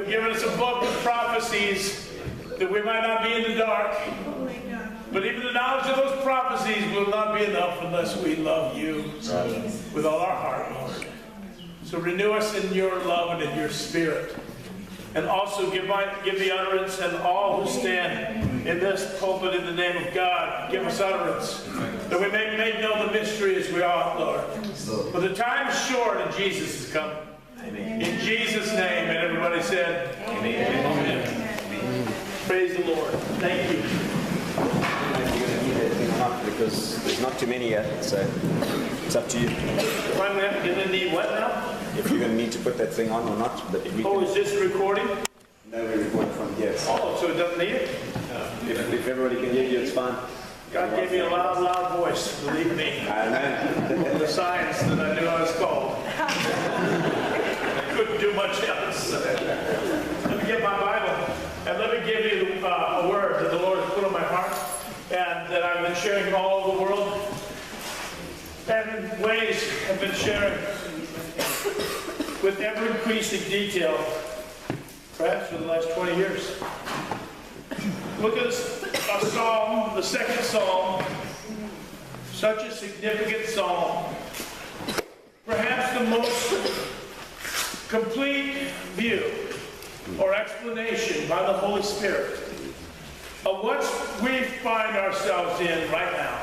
have given us a book of prophecies that we might not be in the dark. But even the knowledge of those prophecies will not be enough unless we love you with all our heart, Lord. So renew us in your love and in your spirit. And also give the utterance, and all who stand in this pulpit in the name of God, give us utterance, that we may make known the mystery as we ought, Lord. For the time is short and Jesus is coming. Amen. In Jesus' name, and everybody said, Amen. Amen. Praise the Lord. Thank you. You're going to need that thing up because there's not too many yet, so it's up to you. If I'm going to need what now? If you're going to need to put that thing on or not. But if we can... Is this recording? No, we're recording from here. Oh, so it doesn't need it? If everybody can hear you, it's fine. God gave me a loud voice, believe me. Amen. The signs that I knew I was called. I couldn't do much else. Let me get my Bible, and let me give you a word that the Lord has put on my heart, and that I've been sharing all over the world, and in ways I've been sharing with ever-increasing detail, perhaps for the last 20 years. Look at a psalm, the second psalm, such a significant psalm. Perhaps the most complete view or explanation by the Holy Spirit of what we find ourselves in right now,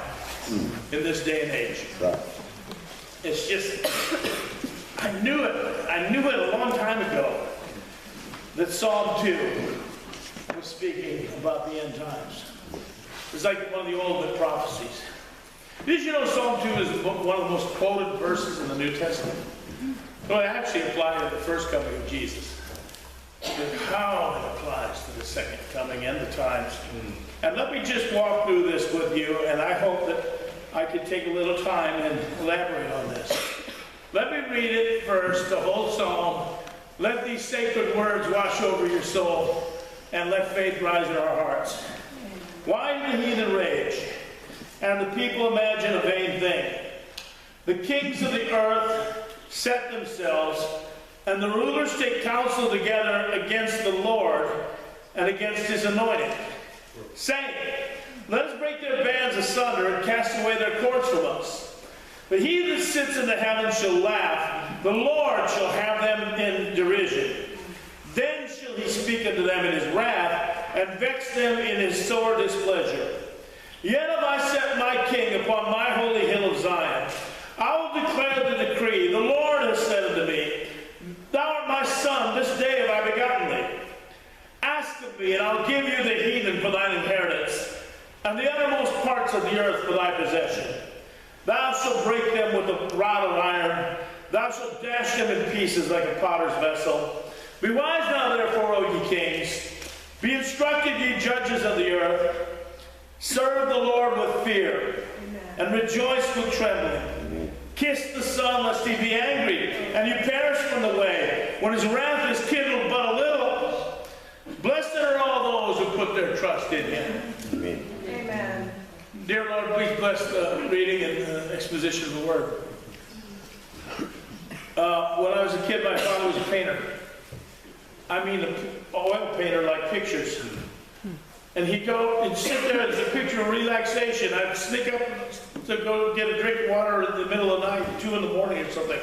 in this day and age. It's just, I knew it a long time ago, that Psalm 2 was speaking about the end times. It's like one of the old prophecies. Did you know Psalm 2 is one of the most quoted verses in the New Testament? Well, it actually applies to the first coming of Jesus. And how it applies to the second coming and the times. And let me just walk through this with you, and I hope that I could take a little time and elaborate on this. Let me read it first, the whole psalm. Let these sacred words wash over your soul, and let faith rise in our hearts. Why do the heathen rage, and the people imagine a vain thing? The kings of the earth set themselves, and the rulers take counsel together against the Lord and against his anointed, saying, let us break their bands asunder and cast away their cords from us. But he that sits in the heavens shall laugh, the Lord shall have them in derision. Then shall he speak unto them in his wrath, and vex them in his sore displeasure. Yet have I set my king upon my holy hill of Zion. I will declare the decree. The Lord has said unto me, thou art my son, this day have I begotten thee. Ask of me, and I'll give you the heathen for thine inheritance, and the uttermost parts of the earth for thy possession. Thou shalt break them with a rod of iron. Thou shalt dash them in pieces like a potter's vessel. Be wise now, therefore, O ye kings. Be instructed, ye judges of the earth. Serve the Lord with fear, and rejoice with trembling. Kiss the Son, lest he be angry, and you perish from the way, when his wrath is kindled but a little. Blessed are all those who put their trust in him. Amen. Amen. Dear Lord, please bless the reading and exposition of the Word. When I was a kid, my father was a painter. I mean, an oil painter, like pictures. And he'd go and sit there, there's a picture of relaxation. I'd sneak up to go get a drink of water in the middle of the night, 2 in the morning or something.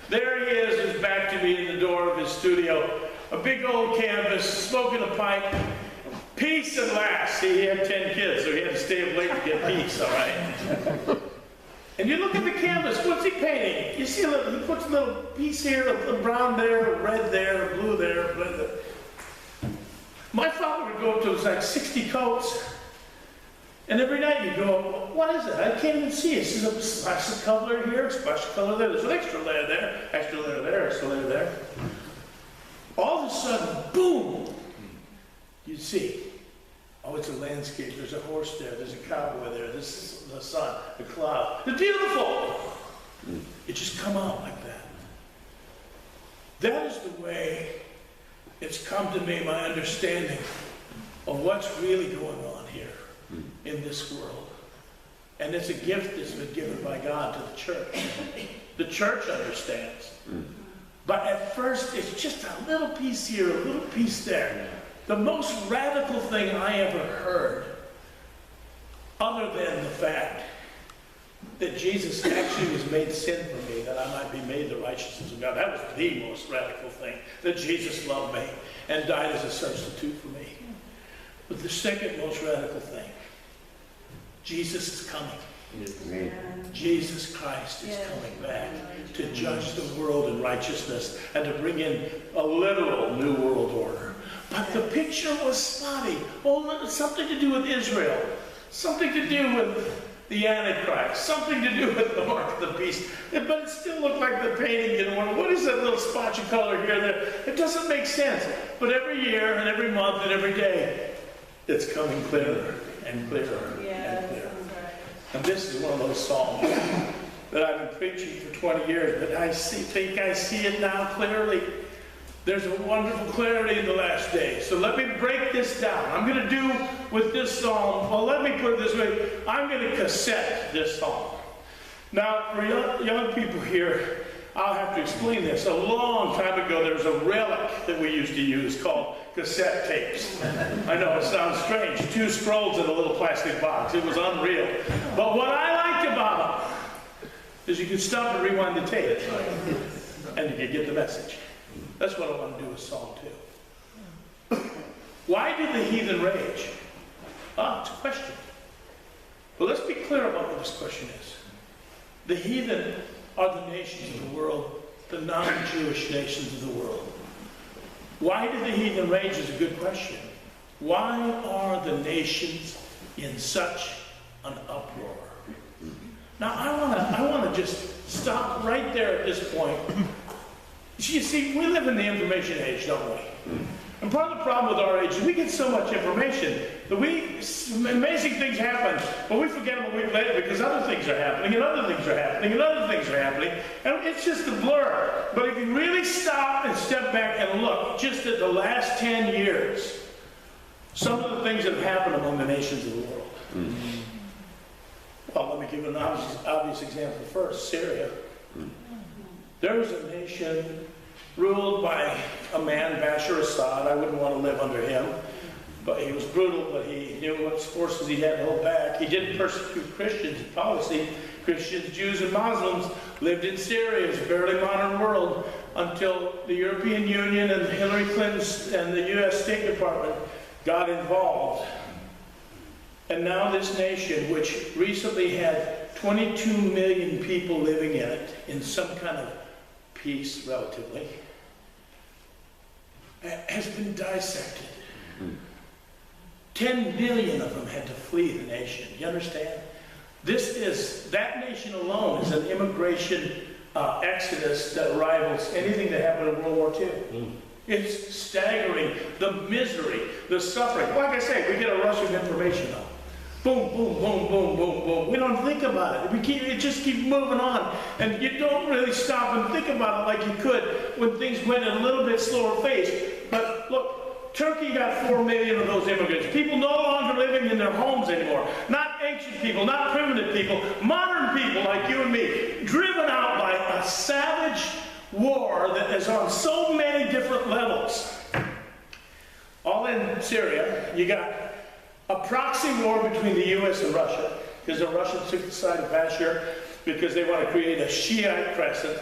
There he is, his back to me in the door of his studio. A big old canvas, smoking a pipe. Peace and last. See, he had 10 kids, so he had to stay up late to get peace, all right? And you look at the canvas, what's he painting? You see, he puts a little piece here, a brown there, a red there, a blue there, a red there. My father would go up to like 60 coats, and every night you go, what is it? I can't even see it. There's a splash of color here, a splash of color there, there's an extra layer there, extra layer there, extra layer there. All of a sudden, boom! You see, oh, it's a landscape, there's a horse there, there's a cowboy there, this is the sun, the cloud. It's beautiful! It just come out like that. That is the way it's come to me, my understanding of what's really going on here in this world. And it's a gift that's been given by God to the church. The church understands. But at first, it's just a little piece here, a little piece there. The most radical thing I ever heard, other than the fact that Jesus actually was made sin for me, that I might be made the righteousness of God. That was the most radical thing, that Jesus loved me and died as a substitute for me. But the second most radical thing, Jesus is coming. Jesus Christ is coming back to judge the world in righteousness and to bring in a literal new world order. But the picture was spotty. Oh, something to do with Israel, something to do with the Antichrist, something to do with the mark of the beast. But it still looked like the painting didn't want to. What is that little spotch of color here and there? It doesn't make sense. But every year and every month and every day, it's coming clearer and clearer and clearer. And this is one of those songs that I've been preaching for 20 years, but I think I see it now clearly. There's a wonderful clarity in the last days. So let me break this down. I'm going to do with this song, well, let me put it this way. I'm going to cassette this song. Now, for young people here, I'll have to explain this. A long time ago, there was a relic that we used to use called cassette tapes. I know it sounds strange. 2 scrolls in a little plastic box. It was unreal. But what I liked about them is you could stop and rewind the tape, and you could get the message. That's what I want to do with Psalm 2. Why did the heathen rage? It's a question. But let's be clear about what this question is. The heathen are the nations of the world, the non-Jewish nations of the world. Why did the heathen rage is a good question. Why are the nations in such an uproar? Now, I want to just stop right there at this point. You see, we live in the information age, don't we? And part of the problem with our age is we get so much information that amazing things happen, but we forget them a week later because other things are happening, and other things are happening, and other things are happening, and it's just a blur. But if you really stop and step back and look just at the last 10 years, some of the things that have happened among the nations of the world. Well, let me give an obvious example first, Syria. There was a nation ruled by a man, Bashar Assad. I wouldn't want to live under him, but he was brutal, but he knew what forces he had to hold back. He didn't persecute Christians in policy. Christians, Jews, and Muslims lived in Syria. It's a fairly modern world until the European Union and Hillary Clinton and the U.S. State Department got involved. And now this nation, which recently had 22 million people living in it, in some kind of peace, relatively, has been dissected. 10 million of them had to flee the nation. You understand? That nation alone is an immigration exodus that rivals anything that happened in World War II. It's staggering. The misery, the suffering. Like I say, we get a rush of information now. Boom, boom, boom, boom, boom, boom. We don't think about it. It just keeps moving on. And you don't really stop and think about it like you could when things went at a little bit slower pace. But look, Turkey got 4 million of those immigrants. People no longer living in their homes anymore. Not ancient people, not primitive people, modern people like you and me, driven out by a savage war that is on so many different levels. All in Syria, you got a proxy war between the U.S. and Russia, because the Russians took the side of Bashar because they want to create a Shiite crescent.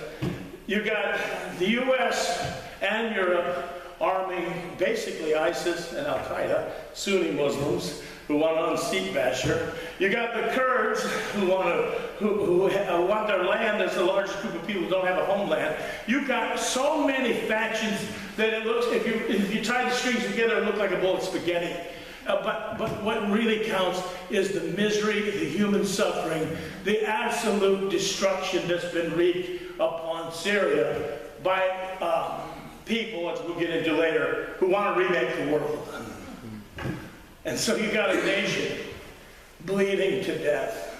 You got the U.S. and Europe arming basically ISIS and Al-Qaeda, Sunni Muslims who want to unseat Bashar. You got the Kurds who want their land. There's the largest group of people who don't have a homeland. You got so many factions that it looks, if you tie the strings together, it looks like a bowl of spaghetti. But what really counts is the misery, the human suffering, the absolute destruction that's been wreaked upon Syria by people, as we'll get into later, who want to remake the world. And so you got a nation bleeding to death.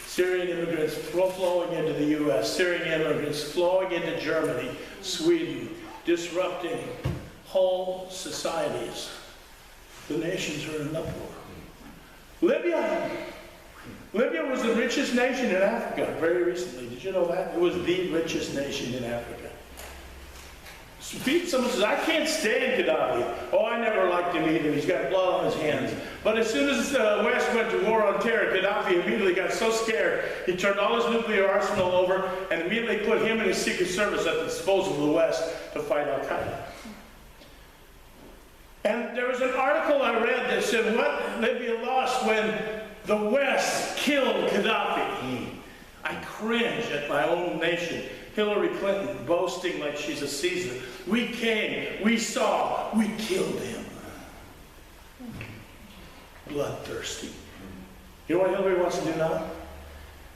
Syrian immigrants flowing into the U.S., Syrian immigrants flowing into Germany, Sweden, disrupting whole societies. The nations are in an uproar. Libya was the richest nation in Africa very recently. Did you know that? It was the richest nation in Africa. Someone says, I can't stand Gaddafi. Oh, I never liked him either. He's got blood on his hands. But as soon as the West went to war on terror, Gaddafi immediately got so scared, he turned all his nuclear arsenal over and immediately put him and his Secret Service at the disposal of the West to fight Al-Qaeda. And there was an article I read that said, what Libya lost when the West killed Gaddafi. I cringe at my own nation. Hillary Clinton boasting like she's a Caesar. We came, we saw, we killed him. Bloodthirsty. You know what Hillary wants to do now?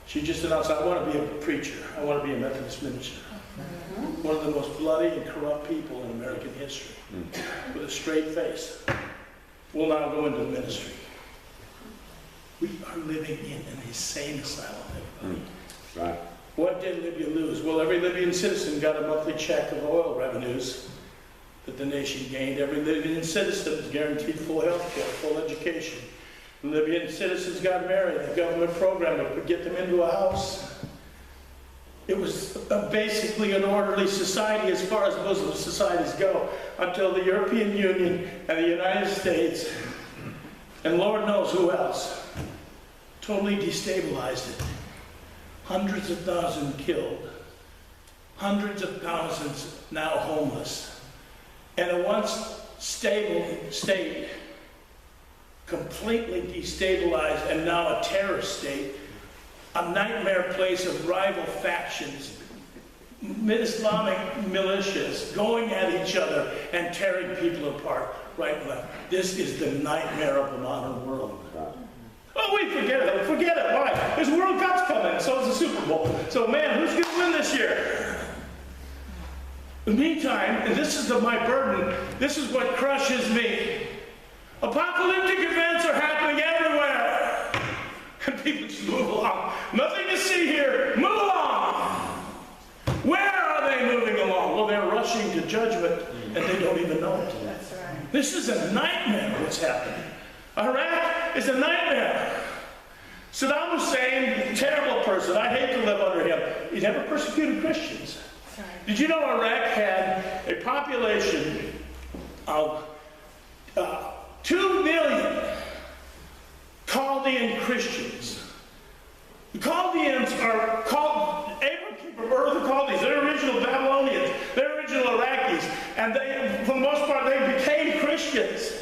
She just announced, I want to be a preacher. I want to be a Methodist minister. One of the most bloody and corrupt people in American history. With a straight face. Will now go into ministry. We are living in an insane asylum, everybody. Right. What did Libya lose? Well, every Libyan citizen got a monthly check of oil revenues that the nation gained. Every Libyan citizen was guaranteed full health care, full education. Libyan citizens got married. The government program would get them into a house. It was basically an orderly society as far as Muslim societies go, until the European Union and the United States, and Lord knows who else, totally destabilized it. Hundreds of thousands killed, hundreds of thousands now homeless, and a once stable state completely destabilized and now a terror state, a nightmare place of rival factions, Islamic militias going at each other and tearing people apart right and left. This is the nightmare of the modern world. Oh, we forget it. Forget it. Why? There's World Cup's coming, so is the Super Bowl. So, man, who's going to win this year? In the meantime, and this is my burden, this is what crushes me. Apocalyptic events are happening everywhere. And people just move along. Nothing to see here. Move along. Where are they moving along? Well, they're rushing to judgment, and they don't even know it. That's right. This is a nightmare, what's happening. Iraq is a nightmare. Saddam Hussein, terrible person. I hate to live under him. He never persecuted Christians. Did you know Iraq had a population of 2 million Chaldean Christians? The Chaldeans are called Abraham from Ur of the Chaldees. They're original Babylonians. They're original Iraqis. And they, for the most part, they became Christians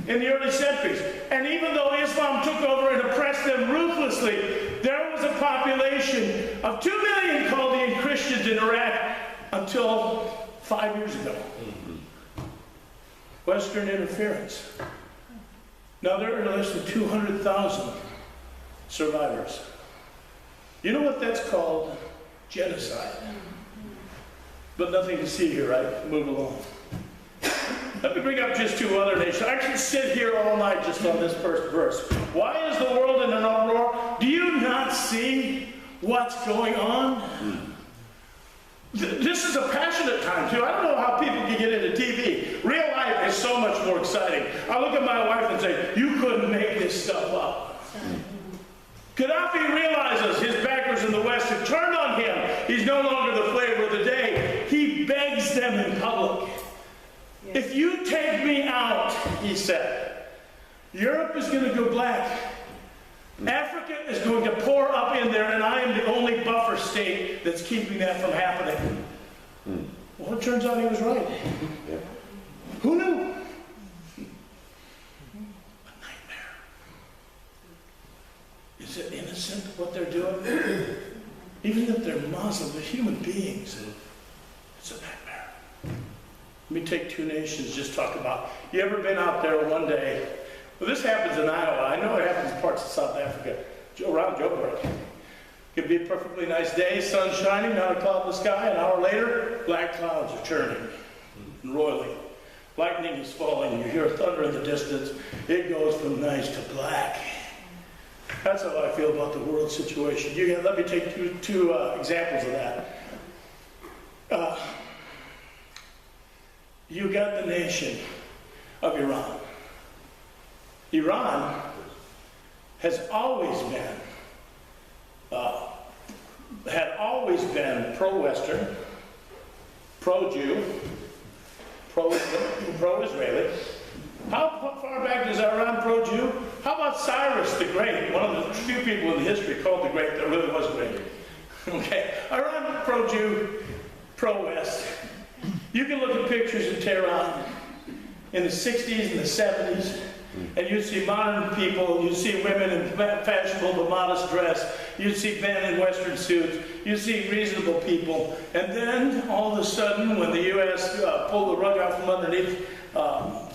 in the early centuries. And even though Islam took over and oppressed them ruthlessly, there was a population of 2 million Chaldean Christians in Iraq until 5 years ago. Western interference. Now there are less than 200,000 survivors. You know what that's called? Genocide. But nothing to see here, right? Move along. Let me bring up just 2 other nations. I could sit here all night just on this first verse. Why is the world in an uproar? Do you not see what's going on? This is a passionate time, too. I don't know how people can get into TV. Real life is so much more exciting. I look at my wife and say, you couldn't make this stuff up. Gaddafi realizes his backers in the West have turned on him. He's no longer the flavor of the day. He begs them in public. Yes. If you take me out, he said, Europe is going to go black. Africa is going to pour up in there, and I am the only buffer state that's keeping that from happening. Well, it turns out he was right. Yep. Who knew? A nightmare. Is it innocent what they're doing? Even if they're Muslim, they're human beings. It's a nightmare. Let me take 2 nations, just talk about. You ever been out there one day? Well, this happens in Iowa. I know it happens in parts of South Africa, around Joburg. It could be a perfectly nice day, sun shining, not a cloud in the sky. An hour later, black clouds are turning and roiling. Lightning is falling. You hear thunder in the distance. It goes from nice to black. That's how I feel about the world situation. Let me take two examples of that. You got the nation of Iran. Iran has always been pro-Western, pro-Jew, pro-Israeli. How far back does Iran pro-Jew? How about Cyrus the Great, one of the few people in history called the Great that really was great? Okay, Iran pro-Jew, pro-West. You can look at pictures in Tehran in the 60s and the 70s, and you see modern people, you see women in fashionable but modest dress, you see men in Western suits, you see reasonable people, and then all of a sudden, when the U.S. pulled the rug out from underneath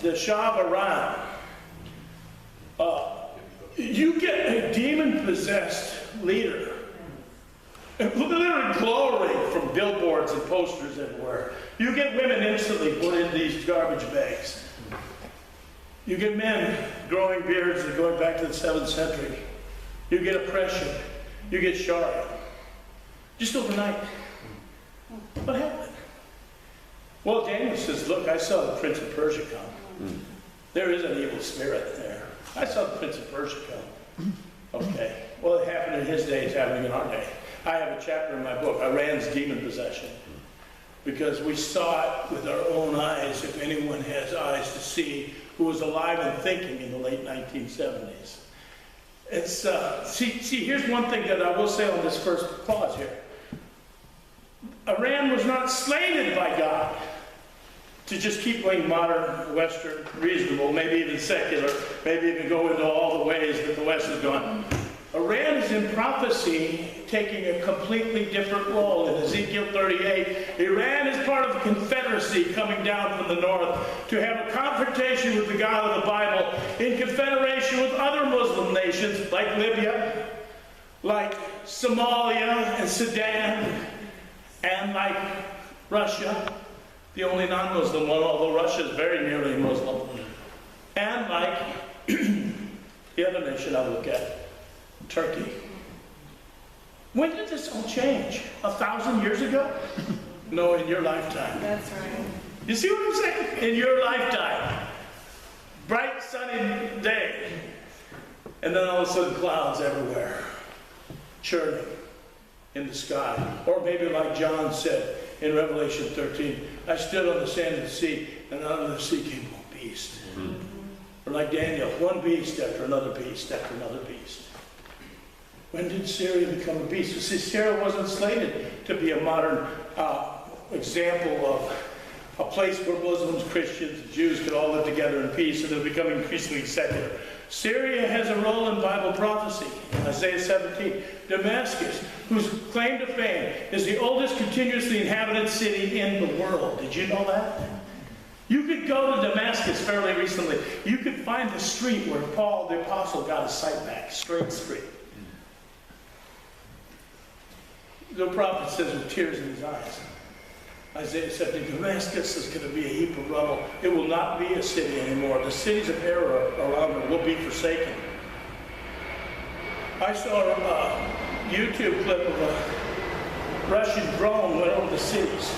the Shah of Iran, you get a demon-possessed leader, literally glowing from billboards and posters everywhere. You get women instantly put in these garbage bags. You get men growing beards and going back to the 7th century. You get oppression. You get Sharia. Just overnight. What happened? Well, Daniel says, look, I saw the Prince of Persia come. There is an evil spirit there. I saw the Prince of Persia come. Okay. Well, it happened in his day. It's happening in our day. I have a chapter in my book, Iran's demon possession. Because we saw it with our own eyes, if anyone has eyes to see, who was alive and thinking in the late 1970s. It's, see, here's one thing that I will say on this first clause here. Iran was not slated by God to just keep going modern, Western, reasonable, maybe even secular, maybe even go into all the ways that the West has gone. Iran is in prophecy taking a completely different role. In Ezekiel 38, Iran is part of a confederacy coming down from the north to have a confrontation with the God of the Bible in confederation with other Muslim nations like Libya, like Somalia and Sudan, and like Russia, the only non-Muslim one, although Russia is very nearly Muslim, and like the other nation I look at, Turkey. When did this all change? 1,000 years ago? No, in your lifetime. That's right. You see what I'm saying? In your lifetime. Bright sunny day. And then all of a sudden clouds everywhere. Churning in the sky. Or maybe like John said in Revelation 13, I stood on the sand of the sea, and out of the sea came one beast. Or like Daniel, one beast after another beast after another beast. When did Syria become a beast? You see, Syria wasn't slated to be a modern example of a place where Muslims, Christians, and Jews could all live together in peace, and they're becoming increasingly secular. Syria has a role in Bible prophecy. In Isaiah 17, Damascus, whose claim to fame is the oldest continuously inhabited city in the world. Did you know that? You could go to Damascus fairly recently. You could find the street where Paul the Apostle got his sight back, straight street. The prophet says with tears in his eyes, Isaiah 17, Damascus is going to be a heap of rubble. It will not be a city anymore. The cities of error around it will be forsaken. I saw a YouTube clip of a Russian drone went over the cities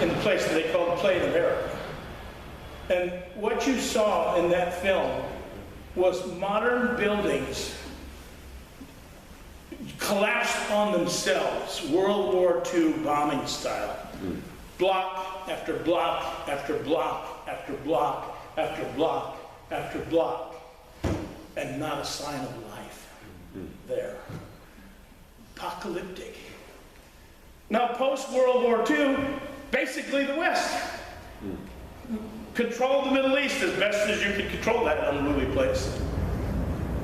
in the place that they call the Plain of Error. And what you saw in that film was modern buildings collapsed on themselves, World War II bombing style. Block after block after block after block after block after block, and not a sign of life there. Apocalyptic. Now, post-World War II, basically the West controlled the Middle East as best as you could control that unruly place.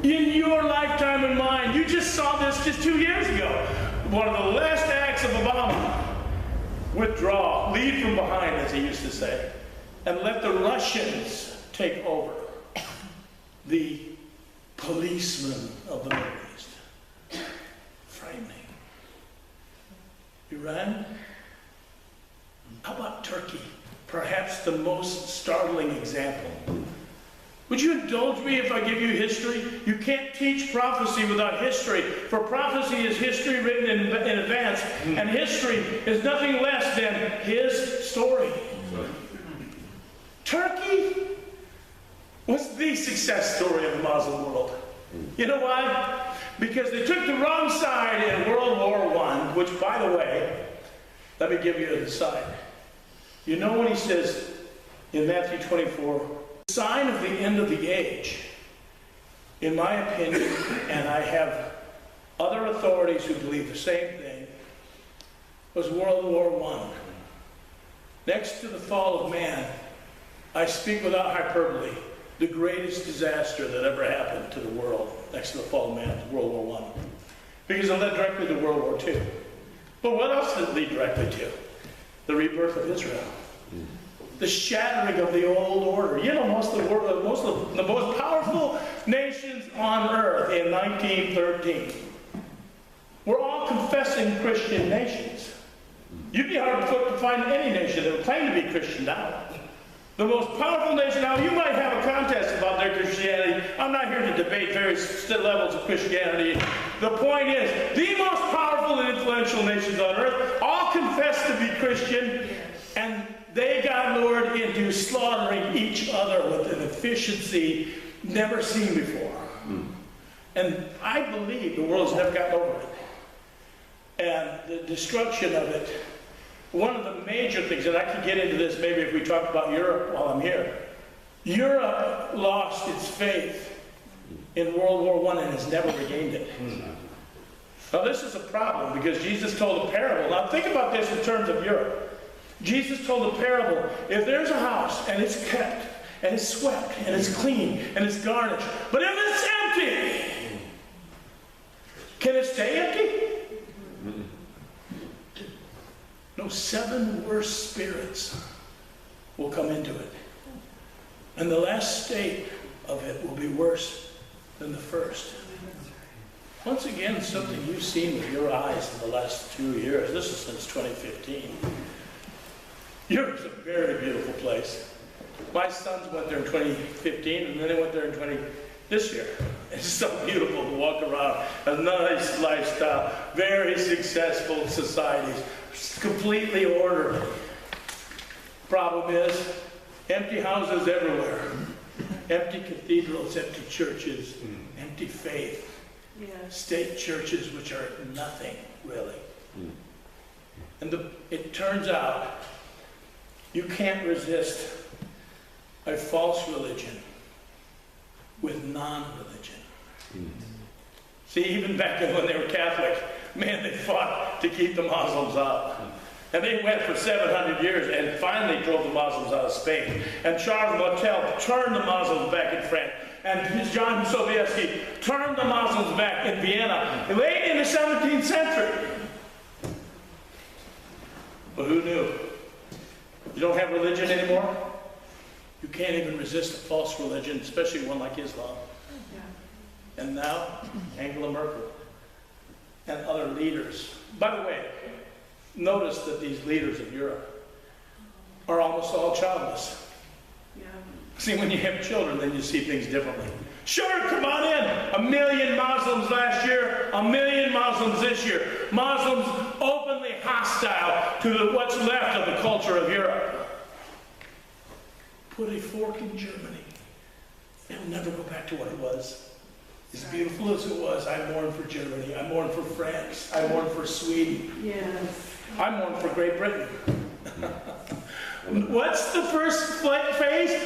In your lifetime and mine, you just saw this just 2 years ago. One of the last acts of Obama, withdraw, lead from behind, as he used to say, and let the Russians take over. The policemen of the Middle East. Frightening. Iran? How about Turkey? Perhaps the most startling example. Would you indulge me if I give you history? You can't teach prophecy without history, for prophecy is history written in advance, and history is nothing less than his story. Turkey was the success story of the Muslim world. You know why? Because they took the wrong side in World War I, which, by the way, let me give you an aside. You know when he says in Matthew 24, sign of the end of the age, in my opinion, and I have other authorities who believe the same thing, was World War I. Next to the fall of man, I speak without hyperbole, the greatest disaster that ever happened to the world next to the fall of man was World War I. Because it led directly to World War II. But what else did it lead directly to? The rebirth of Israel. The shattering of the old order. You know, most of the most powerful nations on earth in 1913 were all confessing Christian nations. You'd be hard put to find any nation that would claim to be Christian now. The most powerful nation now, you might have a contest about their Christianity. I'm not here to debate various levels of Christianity. The point is, the most powerful and influential nations on earth all confess to be Christian, and they got lured into slaughtering each other with an efficiency never seen before. And I believe the world has never gotten over it. And the destruction of it, one of the major things, and I can get into this maybe if we talk about Europe while I'm here. Europe lost its faith in World War I and has never regained it. Now this is a problem because Jesus told a parable. Now think about this in terms of Europe. Jesus told a parable. If there's a house and it's kept and it's swept and it's clean and it's garnished, but if it's empty, can it stay empty? No, 7 worse spirits will come into it. And the last state of it will be worse than the first. Once again, something you've seen with your eyes in the last 2 years. This is since 2015. Europe's a very beautiful place. My sons went there in 2015, and then they went there in this year. It's so beautiful to walk around. A nice lifestyle, very successful societies, completely orderly. Problem is, empty houses everywhere. Empty cathedrals, empty churches, empty faith. State churches which are nothing, really. And it turns out you can't resist a false religion with non-religion. See, even back then when they were Catholic, man, they fought to keep the Muslims out. And they went for 700 years and finally drove the Muslims out of Spain. And Charles Martel turned the Muslims back in France. And John Sobieski turned the Muslims back in Vienna late in the 17th century. But who knew? You don't have religion anymore? You can't even resist a false religion, especially one like Islam. And now, Angela Merkel and other leaders. By the way, notice that these leaders of Europe are almost all childless. See, when you have children, then you see things differently. Sure, come on in. 1 million Muslims last year, 1 million Muslims this year. Muslims openly hostile to what's left of the culture of Europe. Put a fork in Germany. It'll never go back to what it was. As beautiful as it was, I mourn for Germany. I mourn for France. I mourn for Sweden. Yes. I mourn for Great Britain. What's the first phase?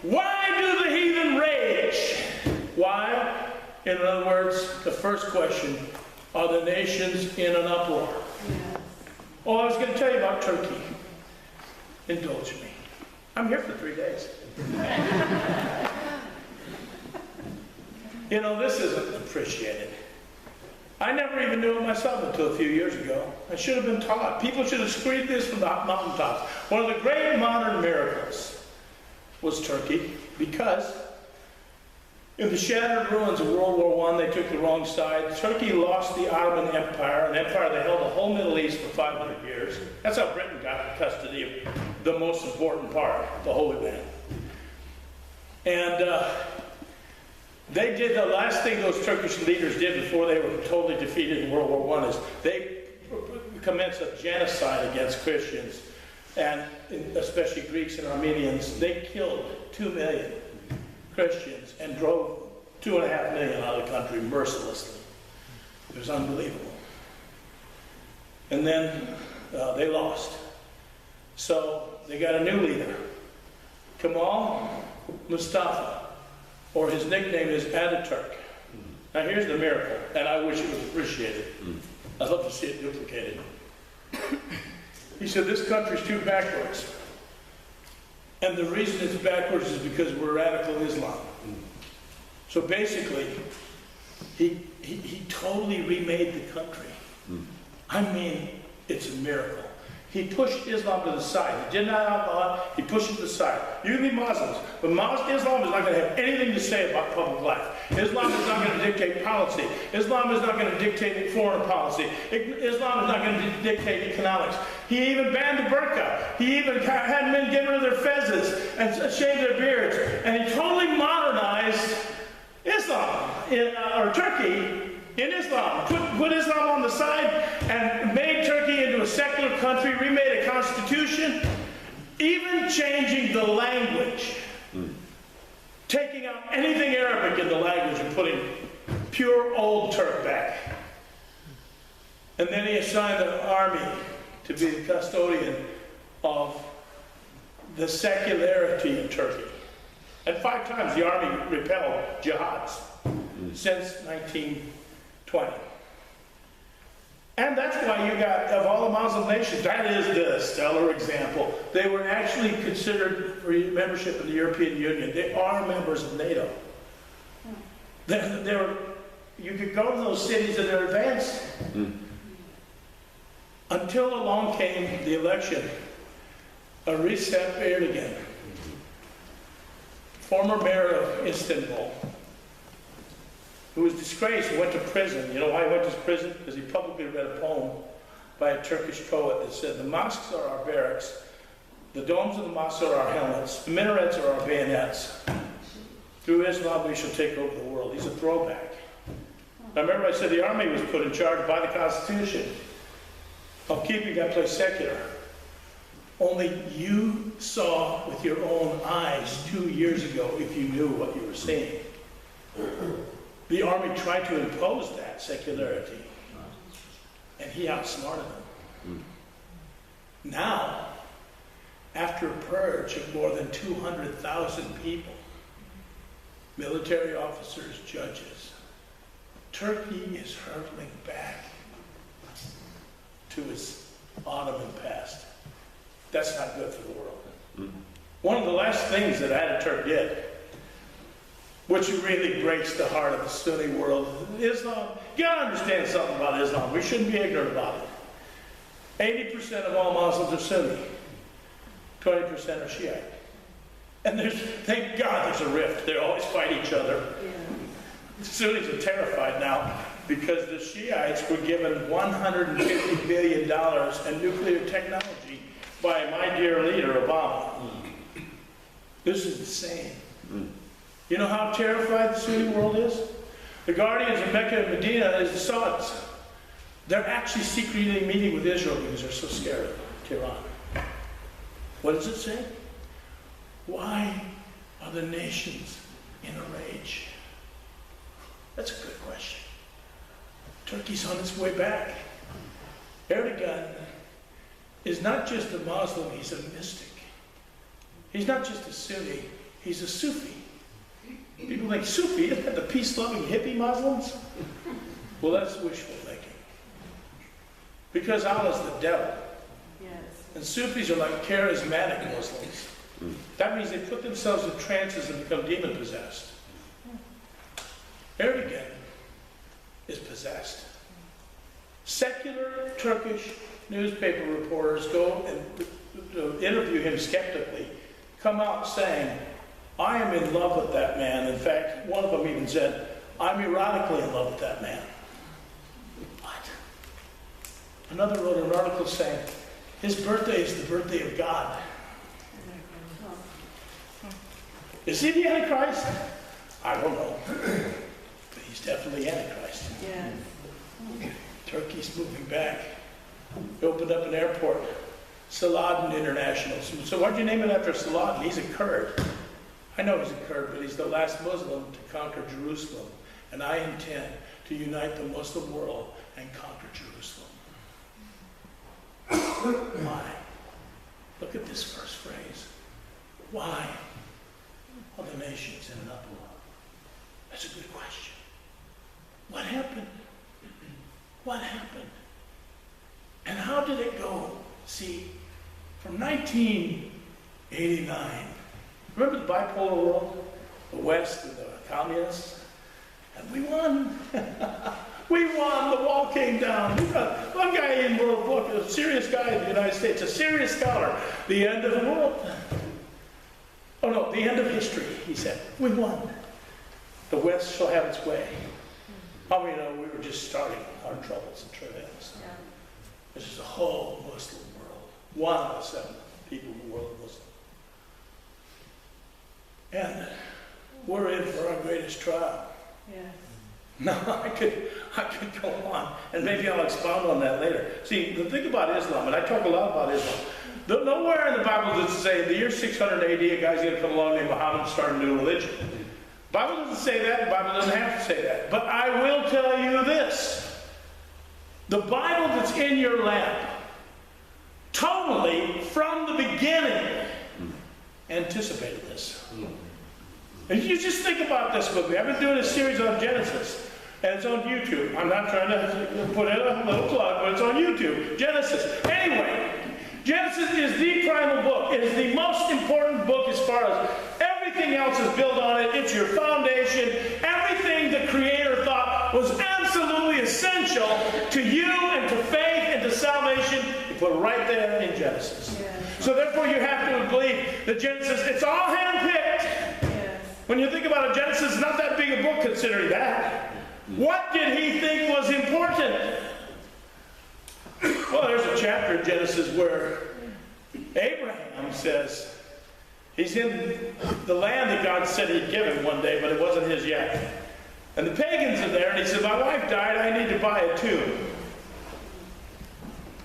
Why do the heathen rage? Why? In other words, the first question, are the nations in an uproar? Yes. Oh, I was going to tell you about Turkey. Indulge me. I'm here for 3 days. You know, this isn't appreciated. I never even knew it myself until a few years ago. I should have been taught. People should have screamed this from the mountaintops. One of the great modern miracles was Turkey, because in the shattered ruins of World War I, they took the wrong side. Turkey lost the Ottoman Empire, an empire that held the whole Middle East for 500 years. That's how Britain got custody of the most important part, the Holy Land. And they did the last thing those Turkish leaders did before they were totally defeated in World War I is they commenced a genocide against Christians, and especially Greeks and Armenians. They killed 2 million Christians and drove 2.5 million out of the country mercilessly. It was unbelievable. And then they lost. So they got a new leader, Kemal Mustafa, or his nickname is Ataturk. Now here's the miracle, and I wish it was appreciated. I'd love to see it duplicated. He said, this country's too backwards. And the reason it's backwards is because we're radical Islam. So basically, he totally remade the country. I mean, it's a miracle. He pushed Islam to the side. He did not outlaw it, he pushed it to the side. You can be Muslims, but Islam is not going to have anything to say about public life. Islam is not going to dictate policy. Islam is not going to dictate foreign policy. Islam is not going to dictate economics. He even banned the burqa. He even had men get rid of their fezzes and shave their beards. And he totally modernized Islam, or Turkey, in Islam. Put Islam on the side and made Turkey into a secular country, remade a constitution, even changing the language. Taking out anything Arabic in the language and putting pure old Turk back. And then he assigned an army to be the custodian of the secularity in Turkey. And 5 times the army repelled jihads since 1920. And that's why you got, of all the Muslim nations, that is the stellar example. They were actually considered for membership in the European Union. They are members of NATO. You could go to those cities and they're advanced. Until along came the election of Recep Erdogan, former mayor of Istanbul, who was disgraced and went to prison. You know why he went to prison? Because he publicly read a poem by a Turkish poet that said, the mosques are our barracks, the domes of the mosques are our helmets, the minarets are our bayonets. Through Islam we shall take over the world. He's a throwback. Now remember I said the army was put in charge by the Constitution of keeping that place secular. Only you saw with your own eyes 2 years ago if you knew what you were seeing. The army tried to impose that secularity, and he outsmarted them. Now, after a purge of more than 200,000 people, military officers, judges, Turkey is hurtling back to its Ottoman past. That's not good for the world. One of the last things that Ataturk did, which really breaks the heart of the Sunni world, Islam, you gotta understand something about Islam. We shouldn't be ignorant about it. 80% of all Muslims are Sunni. 20% are Shiite. And thank God there's a rift. They always fight each other. The Sunnis are terrified now because the Shiites were given $150 billion in nuclear technology by my dear leader, Obama. This is insane. You know how terrified the Sunni world is? The guardians of Mecca and Medina is the Saudis. They're actually secretly meeting with Israel because they're so scared of Tehran. What does it say? Why are the nations in a rage? That's a good question. Turkey's on its way back. Erdogan is not just a Muslim, he's a mystic. He's not just a Sunni, he's a Sufi. People think, Sufi, isn't that the peace-loving hippie Muslims? Well, that's wishful thinking. Because Allah's the devil. Yes. And Sufis are like charismatic Muslims. That means they put themselves in trances and become demon-possessed. Erdogan is possessed. Secular Turkish newspaper reporters go and interview him skeptically, come out saying, I am in love with that man. In fact, one of them even said, I'm erotically in love with that man. What? Another wrote an article saying, his birthday is the birthday of God. Is he the Antichrist? I don't know. But he's definitely Antichrist. Yes. Turkey's moving back. They opened up an airport, Saladin International. So why'd you name it after Saladin? He's a Kurd. I know he's a Kurd, but he's the last Muslim to conquer Jerusalem. And I intend to unite the Muslim world and conquer Jerusalem. Why? Look at this first phrase. Why are the nations in an uproar? That's a good question. What happened? What happened? And how did it go? See, from 1989, remember the bipolar world? The West and the communists? And we won. We won. The wall came down. We got one guy in World Book, a serious guy in the United States, a serious scholar. The end of the world. Oh no, the end of history, he said. We won. The West shall have its way. How many know we were just starting our troubles and travails? Yeah. This is a whole Muslim world. 1 out of 7 people in the world are Muslim. And we're in for our greatest trial. Yeah. Now, I could go on, and maybe I'll expound on that later. See, the thing about Islam, and I talk a lot about Islam, nowhere in the Bible does it say in the year 600 AD a guy's going to come along named Muhammad and start a new religion. The Bible doesn't say that. The Bible doesn't have to say that. But I will tell you this. The Bible that's in your lap, totally, from the beginning, anticipated this. And you just think about this with me. I've been doing a series on Genesis, and it's on YouTube. I'm not trying to put in a little plug, but it's on YouTube. Genesis. Anyway, Genesis is the primal book. It is the most important book as far as everything else is built on it. It's your foundation. Everything the Creator thought was absolutely essential to you and to faith and to salvation. You put it right there in Genesis. Yeah. So therefore you have to believe that Genesis, it's all handpicked. When you think about it, Genesis is not that big a book considering that. What did he think was important? Well, there's a chapter in Genesis where Abraham says he's in the land that God said he'd give him one day, but it wasn't his yet. And the pagans are there, and he said, my wife died, I need to buy a tomb.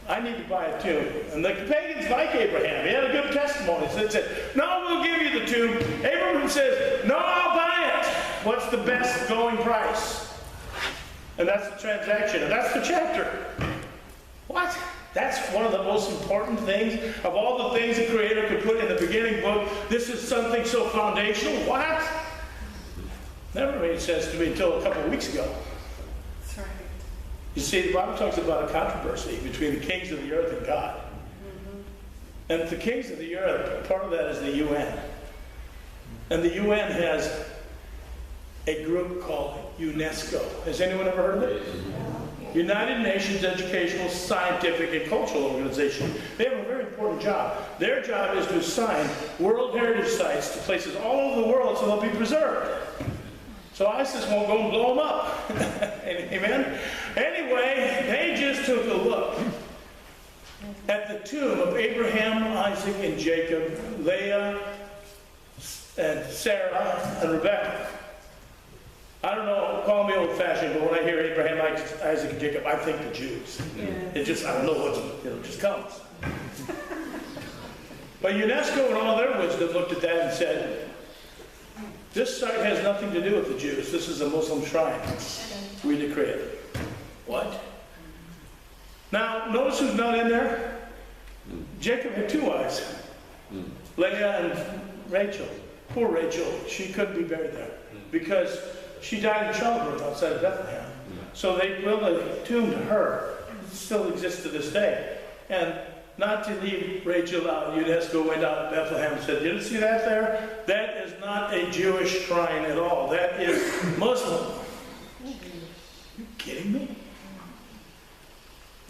I need to buy a tomb. And the pagans like Abraham. He had a good testimony. So they said, no, we'll give you the tomb. Abraham says, no, I'll buy it. What's the best going price? And that's the transaction. And that's the chapter. What? That's one of the most important things of all the things the Creator could put in the beginning book. This is something so foundational. What? Never made sense to me until a couple of weeks ago. That's right. You see, the Bible talks about a controversy between the kings of the earth and God. Mm-hmm. And the kings of the earth, part of that is the UN. And the UN has a group called UNESCO. Has anyone ever heard of it? United Nations Educational, Scientific, and Cultural Organization. They have a very important job. Their job is to assign World Heritage Sites to places all over the world so they'll be preserved. So ISIS won't go and blow them up. Amen? Anyway, they just took a look at the tomb of Abraham, Isaac, and Jacob, Leah, and Sarah, and Rebecca. I don't know, call me old-fashioned, but when I hear Abraham, Isaac, and Jacob, I think the Jews. Yeah. It just, I don't know what, it just comes. But UNESCO and all their wisdom looked at that and said, this site has nothing to do with the Jews. This is a Muslim shrine. We decree it. What? Now, notice who's not in there? Jacob had 2 wives. Leah and Rachel. Poor Rachel. She couldn't be buried there because she died in childbirth outside of Bethlehem. So they built a tomb to her. It still exists to this day. And not to leave Rachel out, UNESCO went out to Bethlehem and said, you didn't see that there? That is not a Jewish shrine at all. That is Muslim. Are you kidding me?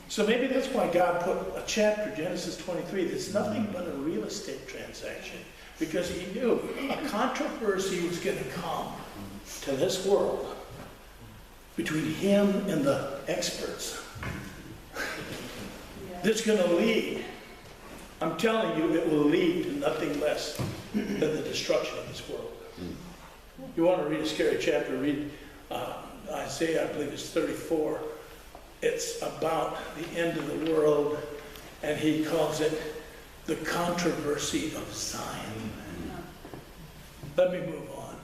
So maybe that's why God put a chapter, Genesis 23, that's nothing but a real estate transaction. Because he knew a controversy was going to come to this world between him and the experts. That's going to lead, I'm telling you, it will lead to nothing less than the destruction of this world. You want to read a scary chapter, read Isaiah, I believe it's 34. It's about the end of the world, and he calls it the controversy of Zion. Let me move on.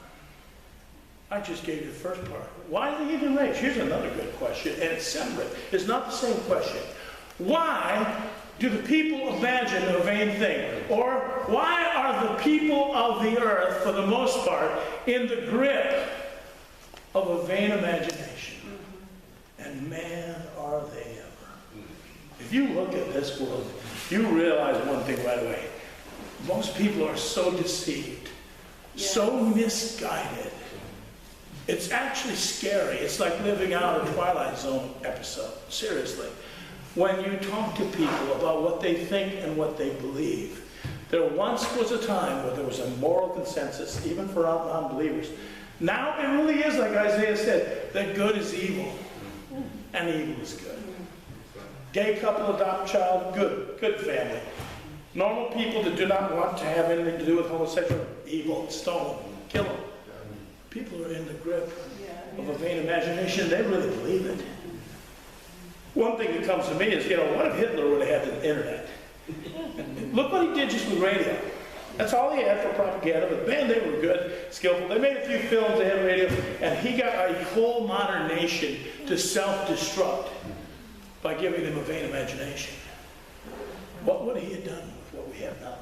I just gave you the first part. Why did he even raise? Here's another good question, and it's separate. It's not the same question. Why do the people imagine a vain thing? Or why are the people of the earth, for the most part, in the grip of a vain imagination? And man, are they ever. If you look at this world, you realize one thing right away. Most people are so deceived, so misguided. It's actually scary. It's like living out a Twilight Zone episode, seriously. When you talk to people about what they think and what they believe, there once was a time where there was a moral consensus, even for non-believers. Now it really is, like Isaiah said, that good is evil and evil is good. Gay couple adopt child, good family. Normal people that do not want to have anything to do with homosexual, evil, stone them, kill them. People are in the grip of a vain imagination. They really believe it. One thing that comes to me is, what if Hitler would have had the internet? Look what he did just with radio. That's all he had for propaganda, but man, they were good, skillful. They made a few films, they had radio, and he got a whole modern nation to self-destruct by giving them a vain imagination. What would he have done with what we have now?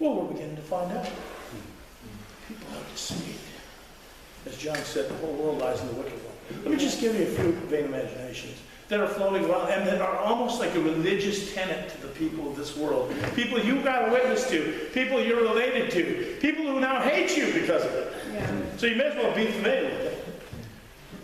Well, we're beginning to find out. People are deceived. As John said, the whole world lies in the wicked one. Let me just give you a few vain imaginations that are floating around and that are almost like a religious tenet to the people of this world. People you got a witness to, people you're related to, people who now hate you because of it. So you may as well be familiar with it.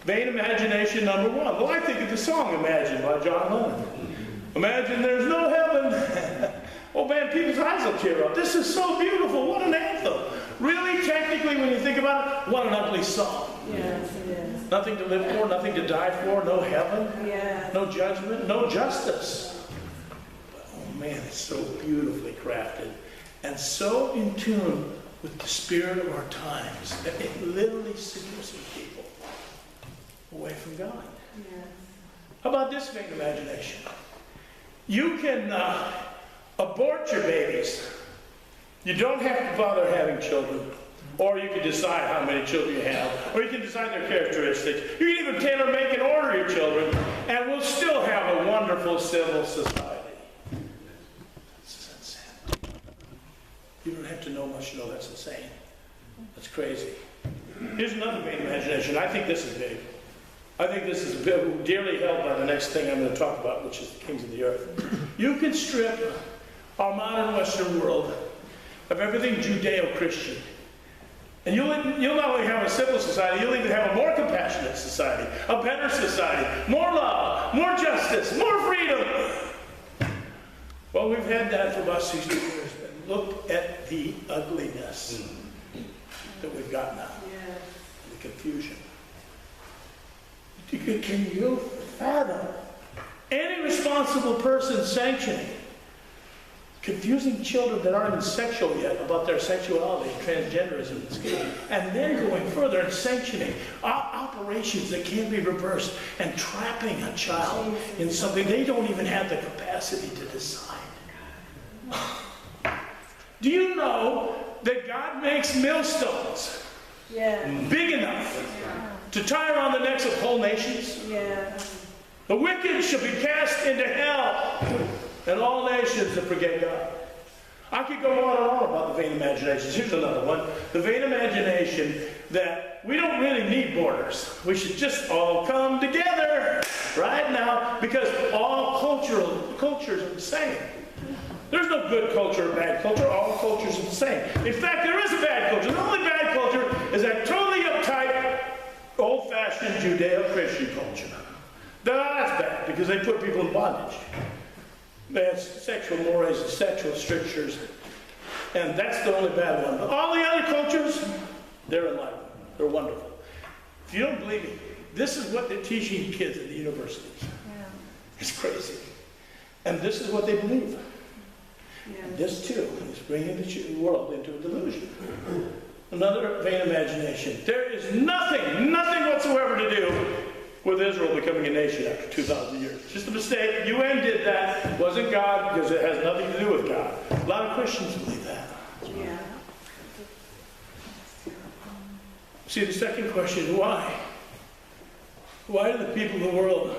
Vain imagination number one. Well, I think of the song Imagine by John Lennon. Imagine there's no heaven. Oh man, people's eyes will tear up. This is so beautiful. What an anthem. Really, technically, when you think about it, what an ugly song. Yes, it is. Nothing to live for, nothing to die for, no heaven, no judgment, no justice. But, oh man, it's so beautifully crafted and so in tune with the spirit of our times that it literally seduces people away from God. Yes. How about this vain imagination? You can abort your babies. You don't have to bother having children. Or you can decide how many children you have. Or you can decide their characteristics. You can even tailor make and order your children. And we'll still have a wonderful civil society. This is insane. You don't have to know much to know that's insane. That's crazy. Here's another vain imagination. I think this is big. I think this is dearly held by the next thing I'm going to talk about, which is the kings of the earth. You can strip our modern Western world of everything Judeo-Christian. And you'll not only have a civil society, you'll even have a more compassionate society, a better society, more love, more justice, more freedom. Well, we've had that for about 60 years. But look at the ugliness that we've got now, the confusion. Can you fathom any responsible person sanctioning confusing children that aren't even sexual yet about their sexuality, transgenderism, and then going further and sanctioning operations that can't be reversed and trapping a child in something they don't even have the capacity to decide? Do you know that God makes millstones big enough to tie around the necks of whole nations? The wicked shall be cast into hell, and all nations that forget God. I could go on and on about the vain imaginations. Here's another one. The vain imagination that we don't really need borders. We should just all come together right now because all cultures are the same. There's no good culture or bad culture. All cultures are the same. In fact, there is a bad culture. The only bad culture is that totally uptight, old-fashioned Judeo-Christian culture. That's bad because they put people in bondage. They have sexual mores and sexual strictures, and that's the only bad one. But all the other cultures, they're enlightened. They're wonderful. If you don't believe me, this is what they're teaching kids at the universities. It's crazy. And this is what they believe. And this, too, is bringing the world into a delusion. Another vain imagination. There is nothing whatsoever to do with Israel becoming a nation after 2,000 years. Just a mistake. UN did that. It wasn't God because it has nothing to do with God. A lot of Christians believe that. See, the second question is why? Why do the people of the world,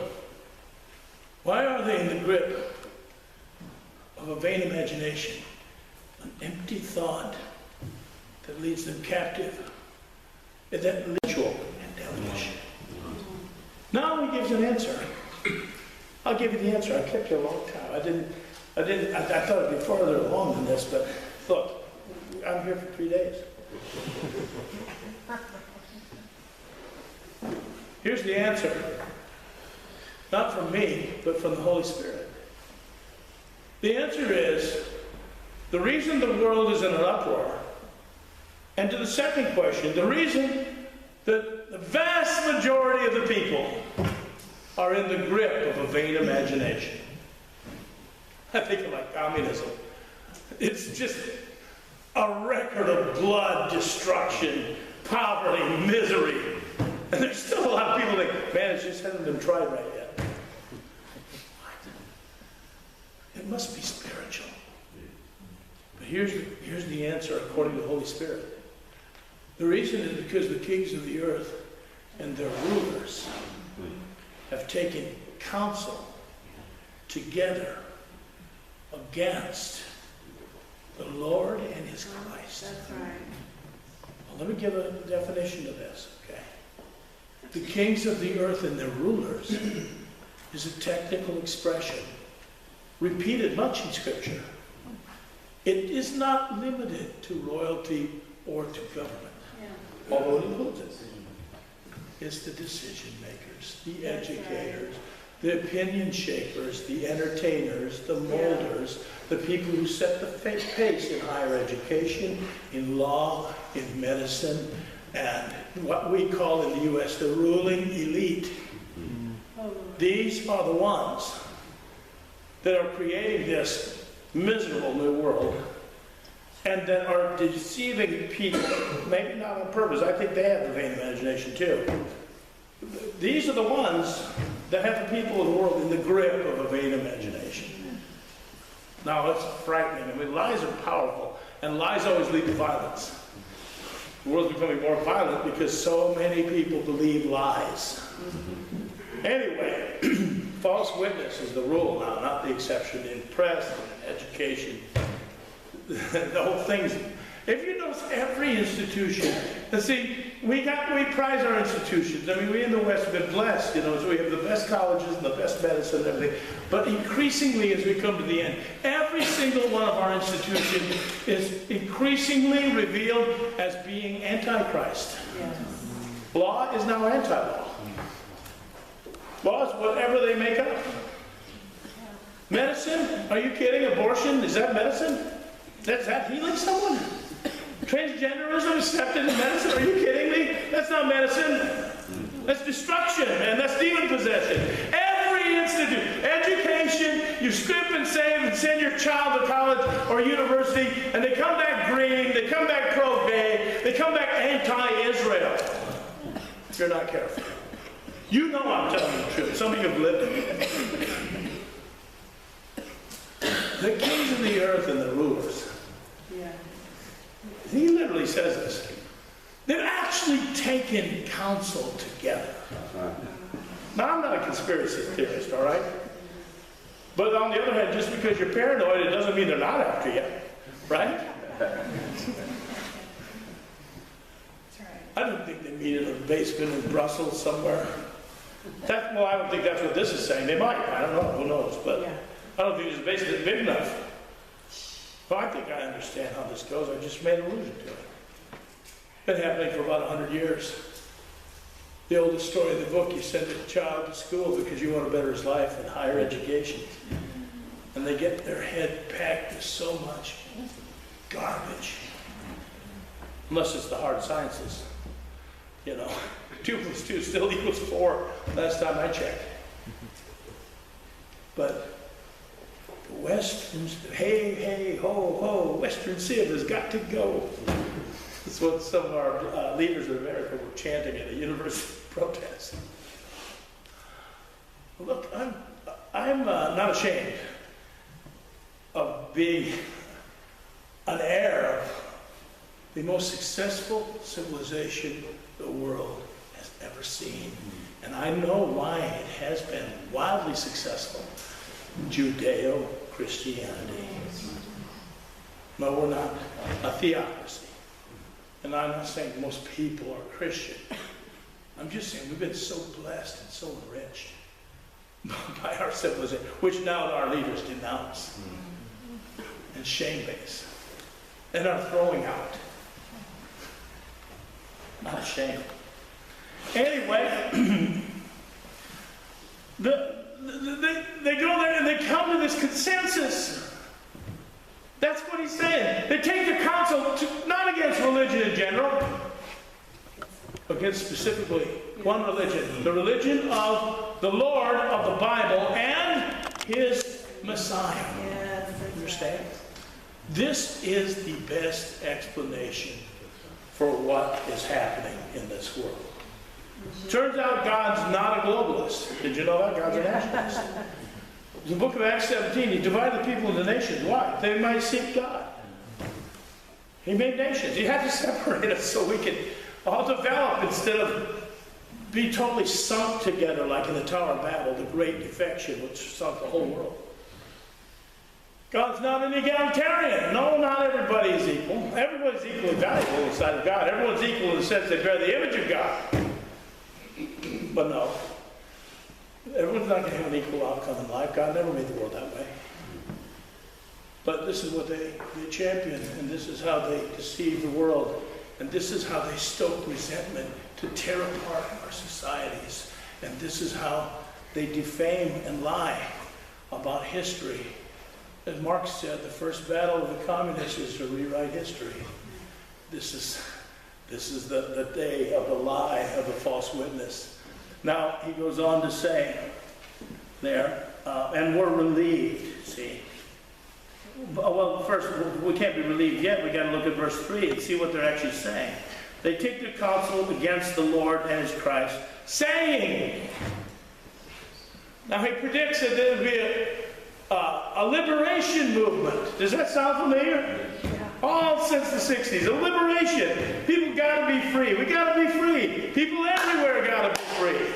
why are they in the grip of a vain imagination, an empty thought that leads them captive, and that ritual and devilish. Now he gives an answer. I'll give you the answer. I kept you a long time. I thought it'd be farther along than this, but look, I'm here for 3 days. Here's the answer. Not from me, but from the Holy Spirit. The answer is, the reason the world is in an uproar, and to the second question, the reason that the vast majority of the people are in the grip of a vain imagination. I think of like communism. It's just a record of blood, destruction, poverty, misery. And there's still a lot of people think, man, it just hasn't been tried right yet. What? It must be spiritual. But here's the answer according to the Holy Spirit. The reason is because the kings of the earth and their rulers have taken counsel together against the Lord and his Christ. That's right. Well, let me give a definition of this, okay? The kings of the earth and their rulers is a technical expression repeated much in Scripture. It is not limited to royalty or to government, although it includes it. It's the decision makers, the educators, the opinion shapers, the entertainers, the molders, the people who set the pace in higher education, in law, in medicine, and what we call in the U.S. the ruling elite. These are the ones that are creating this miserable new world and that are deceiving people, maybe not on purpose. I think they have a vain imagination too. These are the ones that have the people of the world in the grip of a vain imagination. Now, it's frightening. I mean, lies are powerful, and lies always lead to violence. The world's becoming more violent because so many people believe lies. Anyway, false witness is the rule now, not the exception in press, in education. The whole thing's, if you notice, every institution, and see, we prize our institutions. I mean, we in the West have been blessed, so we have the best colleges and the best medicine and everything. But increasingly, as we come to the end, every single one of our institutions is increasingly revealed as being antichrist. Yes. Law is now anti-law. Law is whatever they make up. Medicine? Are you kidding? Abortion? Is that medicine? Is that healing someone? Transgenderism accepted in medicine? Are you kidding me? That's not medicine. That's destruction, man. That's demon possession. Every institute, education, you script and save and send your child to college or university, and they come back green, they come back pro-gay, they come back anti-Israel. If you're not careful. You know I'm telling you the truth. Some of you have lived it. The kings of the earth and the rulers. Yeah. He literally says this. They've actually taken counsel together. Now, I'm not a conspiracy theorist, all right? But on the other hand, just because you're paranoid, it doesn't mean they're not after you, right? I don't think they meet in a basement in Brussels somewhere. Well, I don't think that's what this is saying. They might. I don't know. Who knows? But I don't think this basement is big enough. Well, I think I understand how this goes. I just made allusion to it. Been happening for about 100 years. The oldest story in the book, you send a child to school because you want to better his life and higher education. And they get their head packed with so much garbage. Unless it's the hard sciences. 2 + 2 still equals 4 last time I checked. But the Western, hey, hey, ho, ho, Western Civ has got to go. That's what some of our leaders in America were chanting at a university protest. Look, I'm not ashamed of being an heir of the most successful civilization the world has ever seen. And I know why it has been wildly successful. Judeo Christianity. No, we're not a theocracy. And I'm not saying most people are Christian. I'm just saying we've been so blessed and so enriched by our civilization, which now our leaders denounce and shame-based and are throwing out. Not ashamed. Anyway, they go there and they come to this consensus. That's what he's saying. They take the counsel not against religion in general, against specifically one religion, the religion of the Lord of the Bible and his Messiah. Yes, understand? Right. This is the best explanation for what is happening in this world. Turns out God's not a globalist. Did you know that? God's a nationalist. In the book of Acts 17, he divided the people into nations. Why? They might seek God. He made nations. He had to separate us so we could all develop instead of be totally sunk together like in the Tower of Babel, the great defection which sunk the whole world. God's not an egalitarian. No, not everybody is equal. Everybody's equally valuable in the sight of God. Everyone's equal in the sense they bear the image of God. But no, everyone's not going to have an equal outcome in life. God never made the world that way. But this is what they champion, and this is how they deceive the world, and this is how they stoke resentment to tear apart our societies, and this is how they defame and lie about history. As Marx said, the first battle of the communists is to rewrite history. This is the day of the lie, of the false witness. Now, he goes on to say there, and we're relieved, see. Well, first, we can't be relieved yet. We've got to look at verse 3 and see what they're actually saying. They take their counsel against the Lord and his Christ, saying. Now, he predicts that there will be a liberation movement. Does that sound familiar? Yeah. All since the 60s. A liberation. People got to be free. We got to be free. People everywhere got to be free.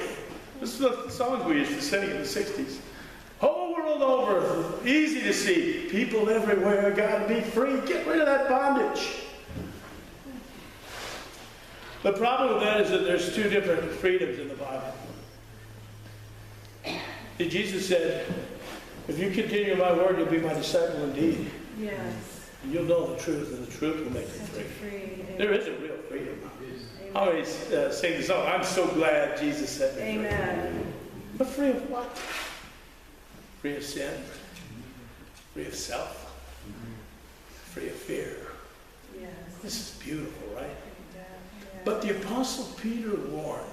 This is the songs we used to sing in the 60s. Whole world over, easy to see. People everywhere got to be free. Get rid of that bondage. The problem with that is that there's two different freedoms in the Bible. Jesus said, if you continue my word, you'll be my disciple indeed. Yes. And you'll know the truth, and the truth will make you free. There is a real freedom. I always sing the song, I'm so glad Jesus set me free. Amen. But free of what? Free of sin, free of self, free of fear. Yes. This is beautiful, right? Yeah. But the Apostle Peter warned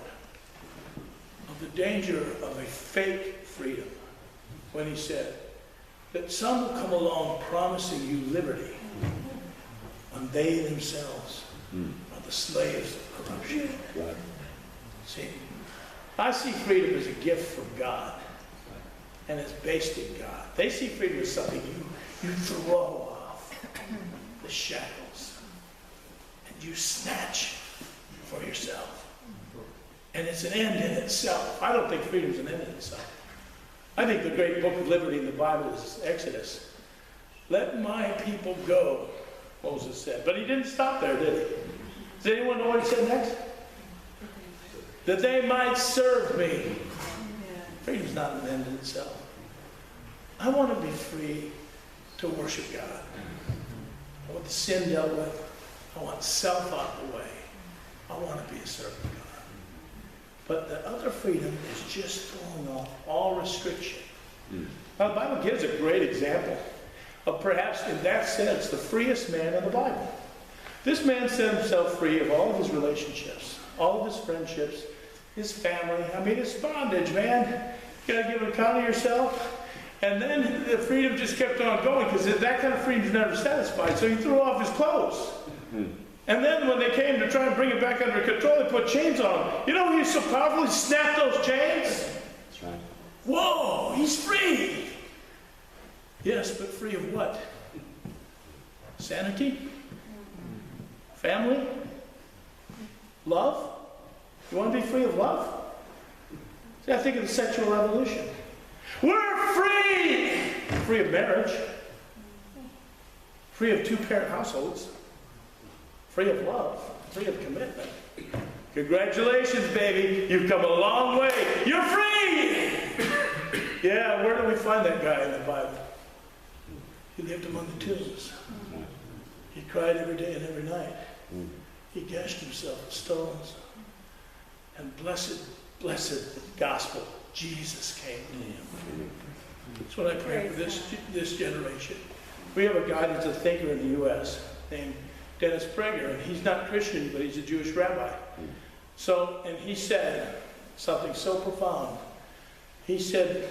of the danger of a fake freedom when he said that some will come along promising you liberty when they themselves are the slaves of corruption. Right. See, I see freedom as a gift from God. And it's based in God. They see freedom as something you throw off the shackles and you snatch for yourself. And it's an end in itself. I don't think freedom's an end in itself. I think the great book of liberty in the Bible is Exodus. Let my people go, Moses said. But he didn't stop there, did he? Does anyone know what he said next? That they might serve me. Freedom's not an end in itself. I want to be free to worship God. I want the sin dealt with. I want self out of the way. I want to be a servant of God. But the other freedom is just throwing off all restriction. Now, the Bible gives a great example of perhaps, in that sense, the freest man in the Bible. This man set himself free of all of his relationships, all of his friendships, his family. I mean, it's bondage, man. You got to give an account of yourself. And then the freedom just kept on going because that kind of freedom is never satisfied. So he threw off his clothes. And then when they came to try and bring it back under control, they put chains on him. You know he's so powerful, he snapped those chains? That's right. Whoa, he's free. Yes, but free of what? Sanity? Family? Love? You want to be free of love? See, I think of the sexual revolution. We're free free of marriage, free of two-parent households, free of love, free of commitment. Congratulations, baby. You've come a long way. You're free! Yeah, where do we find that guy in the Bible? He lived among the tombs. He cried every day and every night. He gashed himself with stones. And blessed gospel, Jesus came to him. That's what I pray for this generation. We have a guy that's a thinker in the U.S. named Dennis Prager, and he's not Christian, but he's a Jewish rabbi. And he said something so profound. He said,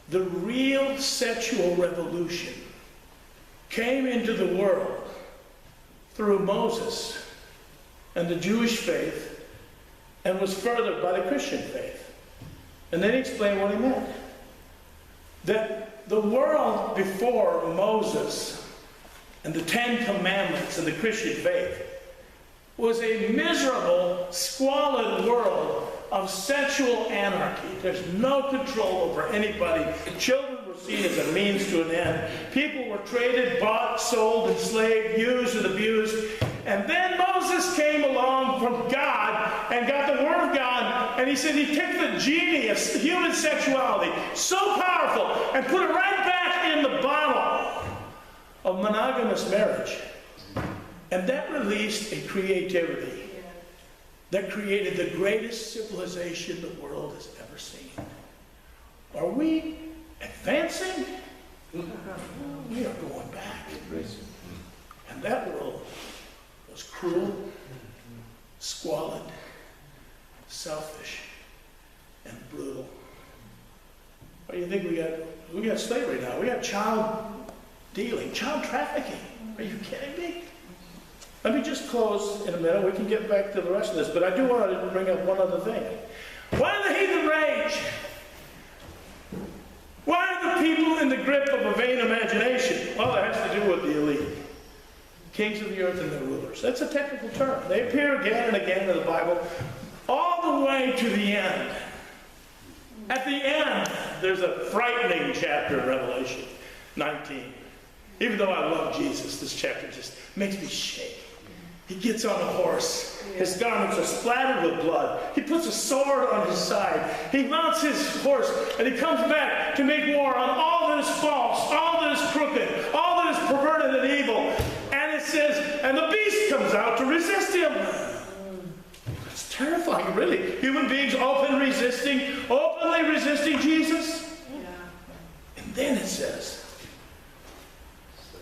the real sexual revolution came into the world through Moses and the Jewish faith, and was furthered by the Christian faith. And then he explained what he meant. That the world before Moses and the Ten Commandments and the Christian faith was a miserable, squalid world of sexual anarchy. There's no control over anybody. Children were seen as a means to an end. People were traded, bought, sold, enslaved, used, and abused. And then Moses came along from God and got the Word of God, and he said he took the genie of human sexuality, so powerful, and put it right back in the bottle of monogamous marriage. And that released a creativity that created the greatest civilization the world has ever seen. Are we advancing? We are going back. And that world was cruel, squalid, selfish, and brutal. What do you think we got? We got slavery now. We got child dealing, child trafficking. Are you kidding me? Let me just close in a minute. We can get back to the rest of this, but I do want to bring up one other thing. Why do the heathen rage? Why are the people in the grip of a vain imagination? Well, it has to do with the elite. Kings of the earth and their rulers. That's a technical term. They appear again and again in the Bible, all the way to the end. At the end, there's a frightening chapter in Revelation 19. Even though I love Jesus, this chapter just makes me shake. He gets on a horse. His garments are splattered with blood. He puts a sword on his side. He mounts his horse, and he comes back to make war on all that is false, all that is crooked, all that is perverted and evil. And it says, and the beast comes out to resist him. It's terrifying, really. Human beings openly resisting Jesus. And then it says,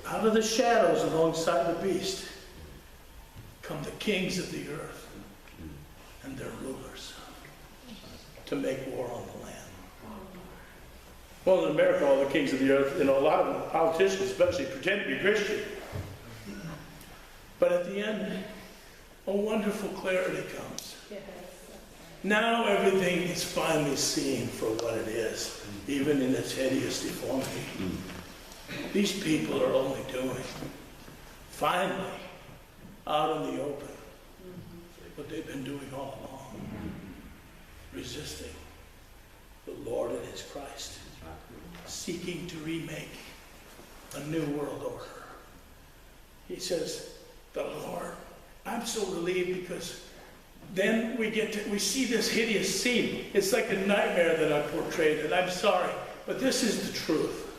out of the shadows alongside the beast come the kings of the earth and their rulers to make war on the land. Well, in America, all the kings of the earth, a lot of them, politicians especially, pretend to be Christian. But at the end, a wonderful clarity comes. Now everything is finally seen for what it is, even in its hideous deformity. These people are only doing, finally, out in the open, what they've been doing all along. Resisting the Lord and His Christ. Seeking to remake a new world order. He says, the Lord, I'm so relieved because then we see this hideous scene. It's like a nightmare that I portrayed, and I'm sorry, but this is the truth.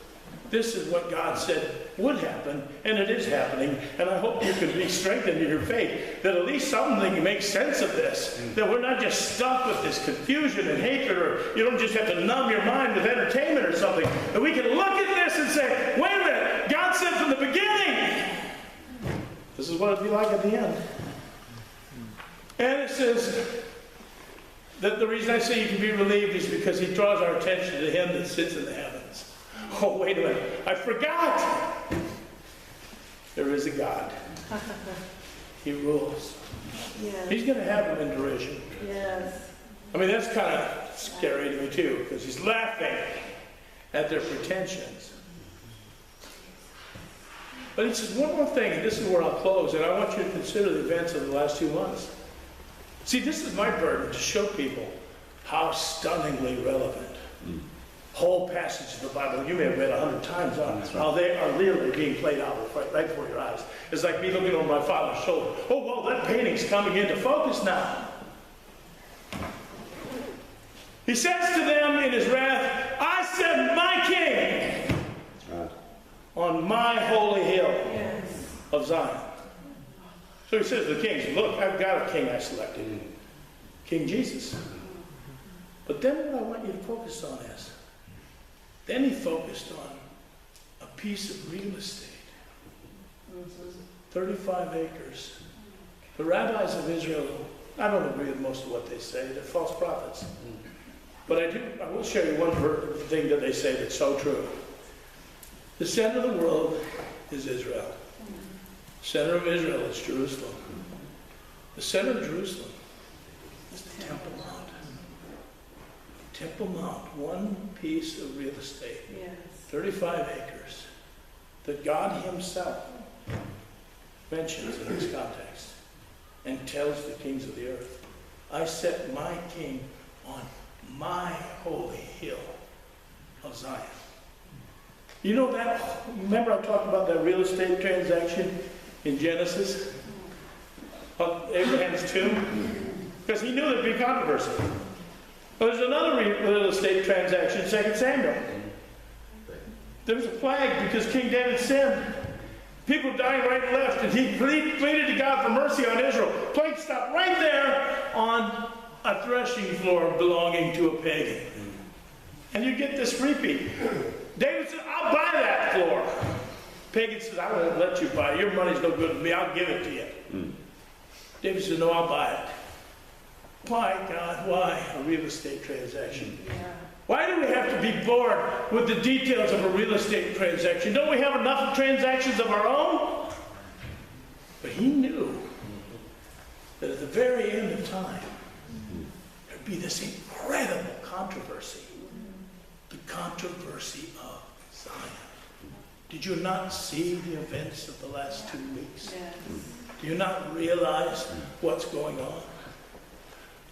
This is what God said would happen, and it is happening, and I hope you can be strengthened in your faith, that at least something makes sense of this, that we're not just stuck with this confusion and hatred, or you don't just have to numb your mind with entertainment or something, that we can look at this and say, wait a minute, God said from the beginning, this is what it'd be like at the end. And it says that the reason I say you can be relieved is because He draws our attention to Him that sits in the heavens. Oh, wait a minute. I forgot. There is a God. He rules. Yes. He's going to have them in derision. Yes. I mean, that's kind of scary to me, too, because He's laughing at their pretensions. But He says one more thing, and this is where I'll close, and I want you to consider the events of the last 2 months. See, this is my burden, to show people how stunningly relevant whole passage of the Bible you may have read 100 times on how they are literally being played out right before your eyes. It's like me looking over my father's shoulder. Oh, well, that painting's coming into focus now. He says to them in his wrath, I set my king on my holy hill of Zion. So he says to the kings, look, I've got a king I selected. King Jesus. But then what I want you to focus on is, then he focused on a piece of real estate. 35 acres. The rabbis of Israel, I don't agree with most of what they say. They're false prophets. But I will share you one thing that they say that's so true. The center of the world is Israel. The center of Israel is Jerusalem. The center of Jerusalem is the Temple Mount. Temple Mount, one piece of real estate, 35 acres, that God himself mentions in this context and tells the kings of the earth, I set my king on my holy hill of Zion. You know that, remember I talked about that real estate transaction in Genesis? Abraham's tomb? Because he knew there'd be controversy. But there's another real estate transaction in 2 Samuel. There was a plague because King David sinned. People dying right and left, and he pleaded to God for mercy on Israel. Plague stopped right there on a threshing floor belonging to a pagan. And you get this repeat. David said, I'll buy that floor. Pagan says, I won't let you buy it. Your money's no good to me. I'll give it to you. David said, no, I'll buy it. Why, God? Why a real estate transaction? Why do we have to be bored with the details of a real estate transaction? Don't we have enough of transactions of our own? But he knew that at the very end of time, there'd be this incredible controversy. The controversy of Zion. Did you not see the events of the last 2 weeks? Do you not realize what's going on?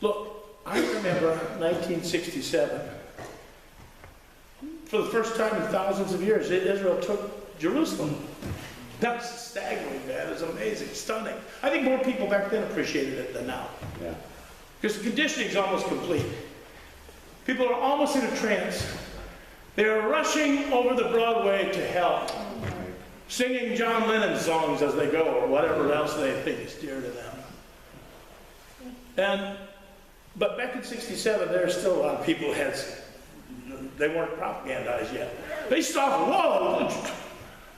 Look, I remember 1967. For the first time in thousands of years, Israel took Jerusalem. That was staggering, man. It was amazing, stunning. I think more people back then appreciated it than now. Because the conditioning is almost complete. People are almost in a trance. They're rushing over the Broadway to hell, singing John Lennon songs as they go, or whatever else they think is dear to them. But back in 67, there were still a lot of people who had, they weren't propagandized yet. They stopped, whoa,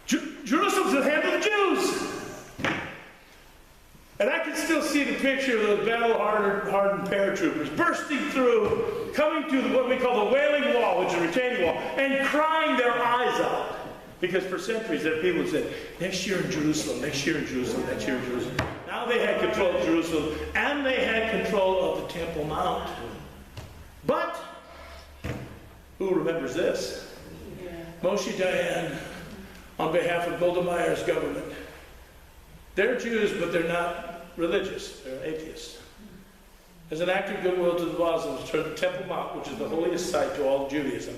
Jerusalem's in the hand of the Jews. And I can still see the picture of the battle-hardened paratroopers bursting through, coming to what we call the Wailing Wall, which is a retaining wall, and crying their eyes out. Because for centuries there are people who said, next year in Jerusalem, next year in Jerusalem, next year in Jerusalem. Now they had control of Jerusalem, and they had control of the Temple Mount. But, who remembers this? Moshe Dayan, on behalf of Golda Meir's government. They're Jews, but they're not religious. They're atheists. As an act of goodwill to the Muslims, turned the Temple Mount, which is the holiest site to all of Judaism,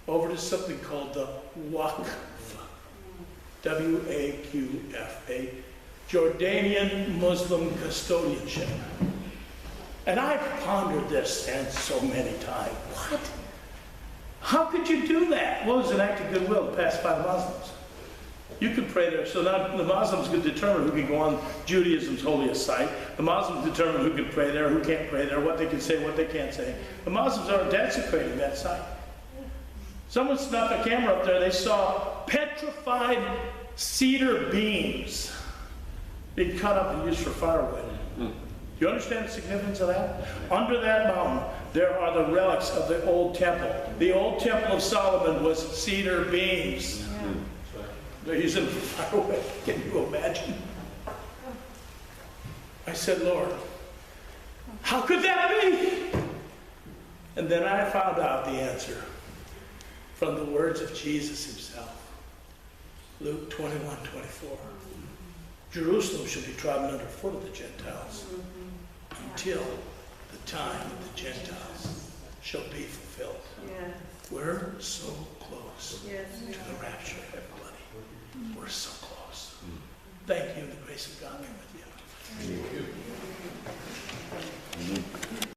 over to something called the Waqf. W-A-Q-F, a Jordanian Muslim custodianship. And I've pondered this so many times. What? How could you do that? Well, it was an act of goodwill to pacify the Muslims. You could pray there. So now the Muslims could determine who can go on Judaism's holiest site. The Muslims determine who can pray there, who can't pray there, what they can say, what they can't say. The Muslims are desecrating that site. Someone snuck a camera up there. They saw petrified cedar beams being cut up and used for firewood. Do you understand the significance of that? Under that mountain, there are the relics of the old temple. The old temple of Solomon was cedar beams. They're using them for firewood. Can you imagine? I said, Lord, how could that be? And then I found out the answer from the words of Jesus himself. Luke 21:24. Jerusalem shall be trodden underfoot of the Gentiles until the time of the Gentiles shall be fulfilled. We're so close Yes. to the rapture, everybody. We're so close. Thank you. The grace of God be with you. Thank you.